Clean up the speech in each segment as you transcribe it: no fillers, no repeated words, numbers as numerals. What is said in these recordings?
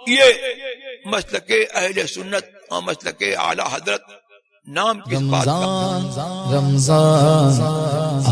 یہ مسلک اہل سنت اور مسلک اعلی حضرت نام کس بات کا؟ رمضان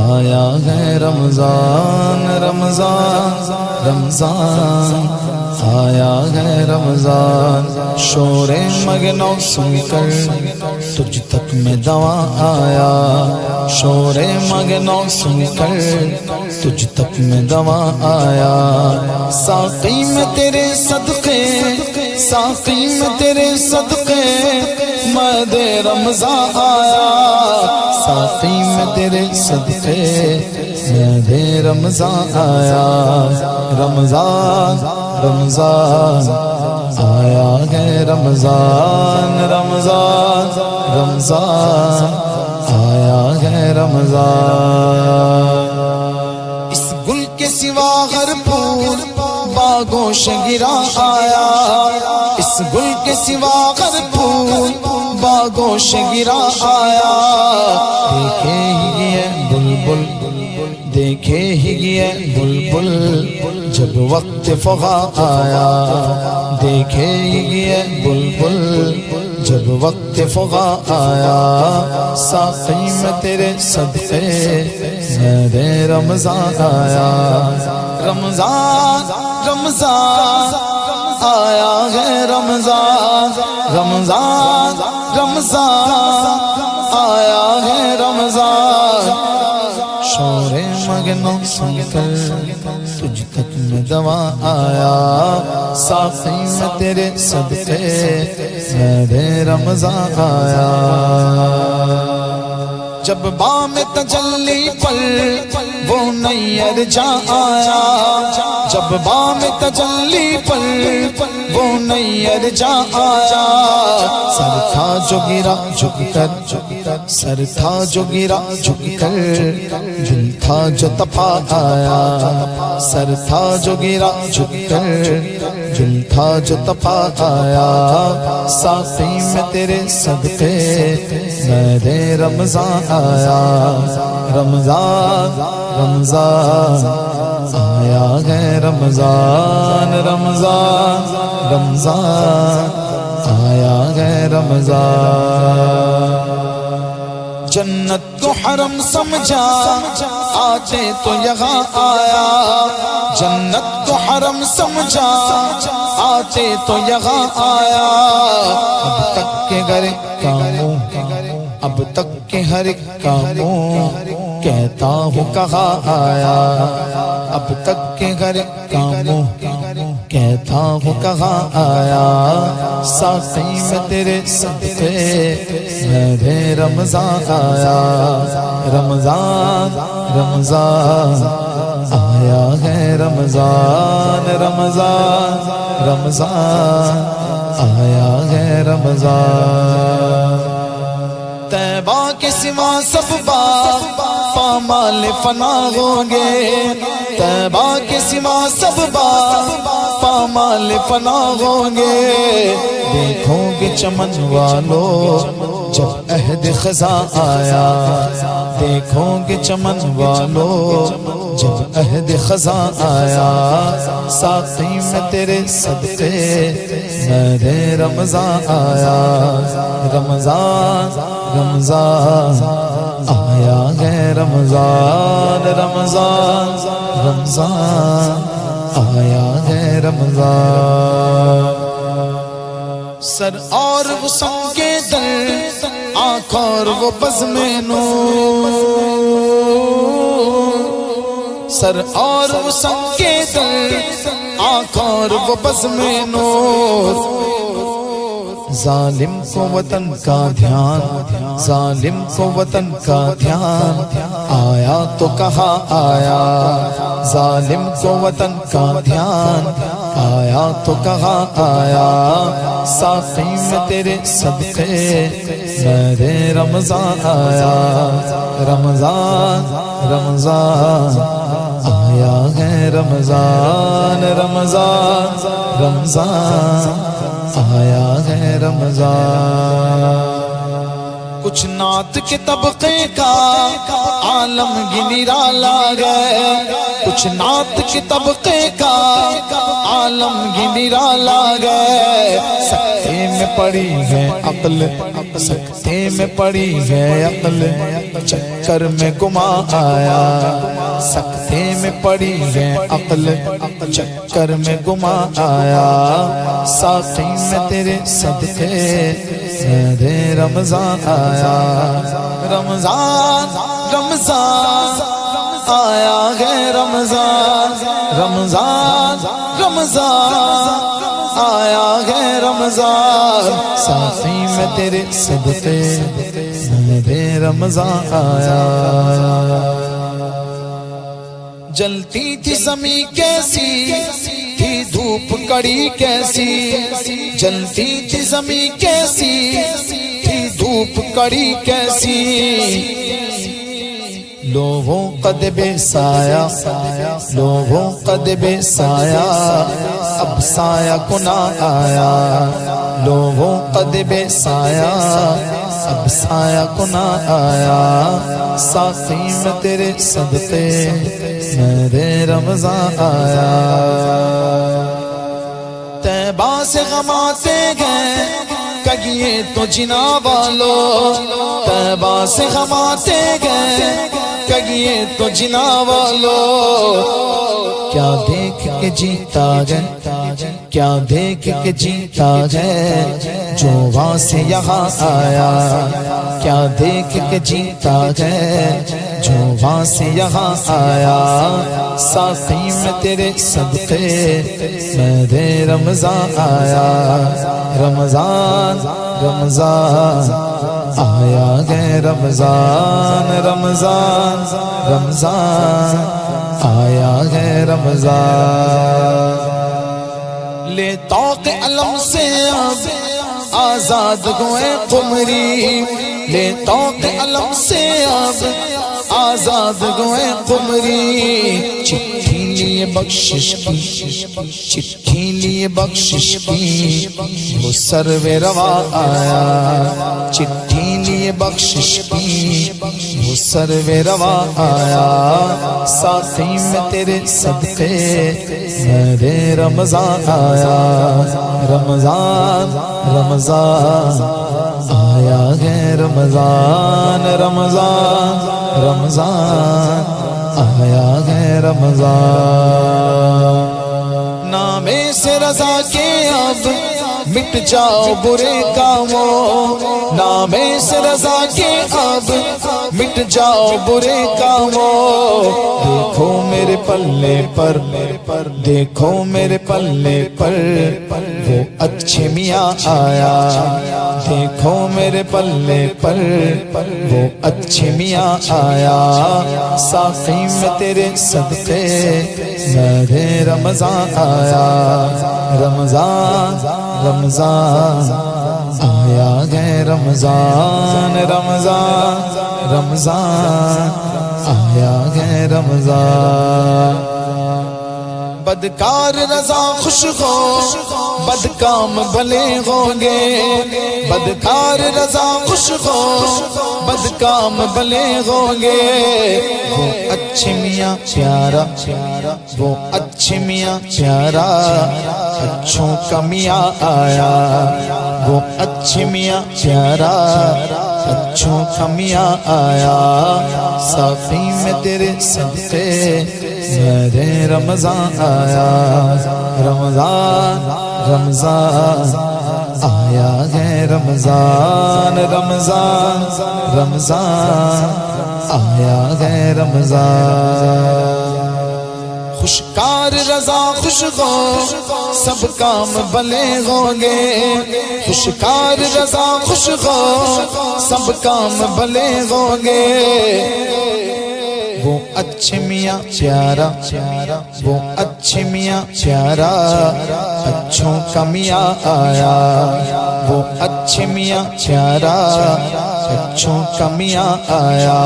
آیا ہے رمضان، رمضان رمضان آیا ہے رمضان، شور مگنو سن کر تجھ تک میں دوا آیا، شور مگنو سن کر تجھ تک میں دوا آیا، ساقی میں تیرے صدقے، ساقی میں تیرے صدقے مد رمضان آیا، ساقی میں تیرے صدقے مد رمضان آیا، رمضان رمضان آیا ہے رمضان، رمضان رمضان آیا ہے رمضان، اس گل کے سوا ہر پھول باغوں شگرا آیا، اس گل کے سوا ہر پھول باغوں شگرا آیا، دیکھے ہی یہ بلبل، دیکھے ہی یہ بلبل جب وقت فغا آیا، دیکھے ہی یہ بلبل جب وقت فغا آیا، ساقی میں تیرے صدقے میرے رمضان آیا، رمضان رمضان آیا ہے رمضان، رمضان رمضان آیا ہے رمضان، شور مگنوں سن کر تجھ تک میں دوا آیا، ساقی میں تیرے صدقے میرے رمضان آیا، جب بام تجلی پر وہ نیر جا آیا، جب بام تجلی پر وہ نیر جا آیا، سر تھا جو گرا جھک کر، سر تھا جو گرا جھک کر، دل تھا جو تپا آیا، سر تھا جو گرا جھک کر، دل تھا جو تپا آیا، ساقی میں تیرے صدقے میرے رمضان آیا، رمضان رمضان آیا ہے رمضان، رمضان رمضان آیا ہے رمضان، جنت کو حرم سمجھا آتے تو یہاں آیا، جنت کو حرم سمجھا آتے تو یہاں آیا، اب تک کے گھر کاموں، اب تک کے ہر کاموں کہتا ہوں کہاں آیا، اب تک کے گھر کاموں کہتا ہوں کہاں آیا، ساقی میں تیرے صدقے میرے رمضان آیا، رمضان رمضان آیا ہے رمضان، رمضان رمضان آیا ہے رمضان، طیبہ کے سوا سب باغ پامال فنا ہوں گے، طیبہ کے سوا سب باغ پامال فنا ہوں گے، دیکھو گے چمن والو جب عہد خزاں آیا، دیکھو گے چمن والو جب عہد خزاں آیا، ساقی میں تیرے صدقے میرے رمضان آیا، رمضان رمضان آیا ہے رمضان، رمضان رمضان آیا ہے رمضان، سر اور وہ سم کے در، آنکھ اور وہ بزم نور، سر اور وہ سم کے در، آنکھ اور وہ بزم نور، ظالم کو وطن کا دھیان، ظالم کو وطن کا دھیان آیا تو کہاں آیا، ظالم کو وطن کا دھیان آیا تو کہاں آیا، ساقی میں تیرے صدقے میرے رمضان آیا، رمضان رمضان آیا ہے رمضان، رمضان رمضان آیا ہے رمضان، کچھ نعت کے طبقے کا عالم نرالا گئے، کچھ نعت کے طبقے کا عالم نرالا گئے، سکتے میں پڑی ہے عقل، سکتے میں پڑی ہے عقل، چکر میں گما آیا، سکتے میں پڑی ہے عقل، چکر میں گما آیا، ساقی میں تیرے صدقے میرے رمضان آیا، رمضان رمضان آیا ہے رمضان، رمضان رمضان آیا ہے رمضان، ساقی میں تیرے صدقے میرے رمضان آیا۔ جلتی تھی زمین کیسی تھی دھوپ کڑی کیسی، جلتی تھی زمین کیسی تھی دھوپ کڑی کیسی، لوگوں قد بے سایہ، لوگوں قد بے سایہ، اب سایہ کنا آیا، لوگوں قد بے سایہ، اب سایہ کنا آیا، ساقی میں تیرے صدقے میرے رمضان آیا۔ طیبہ سے غم آتے گئے کگیے تو جنا والو، طیبہ سے غم آتے گئے کگیے تو جنا والو، کیا دیکھ کے جیتا گئے، کیا دیکھ کے جیتا گئے جو وہاں سے یہاں آیا، کیا دیکھ کے جیتا گئے جو وہاں سے یہاں آیا، ساقی میں تیرے صدقے میرے رمضان آیا، رمضان رمضان آیا گئے رمضان، رمضان رمضان آیا گئے رمضان، لے توق علم سے اب آزاد ہوئے قمری، لے توق علم سے اب آزاد ہوئے قمری، چٹھی لیے بخشش کی، چٹھی لیے بخشش کی، وہ سرو روا آیا، چٹھی لیے بخشش کی، وہ سرو روا آیا، ساقی میں تیرے صدقے میرے رمضان آیا، رمضان رمضان آیا ہے رمضان، رمضان رمضان آیا ہے رمضان، نامے سے رضا کے اب مٹ جاؤ برے کاموں، نامے سے رضا کے اب مٹ جاؤ برے کاموں، دیکھو میرے پلے پر، دیکھو میرے پلے پر وہ اچھے میاں آیا، دیکھو میرے پلے پر وہ اچھے میاں آیا، ساقی میں تیرے صدقے میرے رمضان آیا، رمضان رمضان آیا ہے رمضان، رمضان رمضان آیا ہے رمضان، بدکار رضا خوش ہو بدکام بھلے ہوں گے، بدکار رضا خوش ہو بدکام بھلے ہوں گے، وہ اچھے میاں پیارا، وہ اچھے میاں پیارا اچھوں کا میاں آیا، وہ اچھے میاں پیارا اچھوں کا میاں آیا، ساقی میں تیرے صدقے میرے رمضان آیا، رمضان رمضان آیا ہے رمضان، رمضان رمضان آیا ہے رمضان، خوشکار رضا خوش ہو سب کام بھلے ہوں گے، خوشکار رضا خوش ہو سب کام بھلے ہوں گے، وہ اچھے میاں پیارا، وہ اچھے میاں پیارا اچھوں کا میاں آیا، وہ اچھے میاں پیارا اچھوں کا میاں آیا،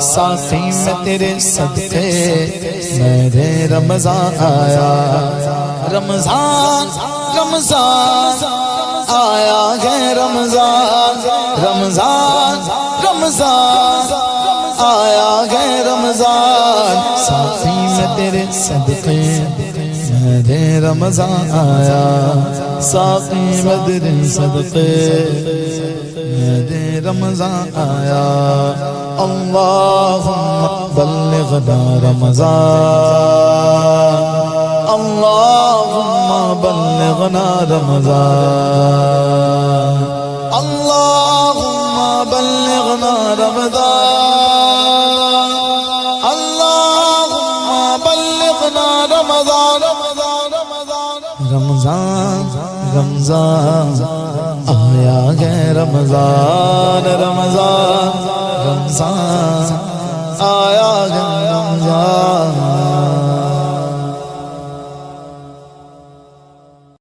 ساقی میں تیرے صدقے میرے رمضان آیا، رمضان رمضان آیا ہے رمضان رمضان رمضان آیا ہے رمضان ساقی میں تیرے صدقے میرے رمضان آیا ساقی میں تیرے صدقے میرے رمضان آیا اللہم بلغنا رمضان اللہم بلغنا رمضان اللہم بلغنا رمضان اللہم بلغنا رمضان رمضان رمضان آیا ہے رمضان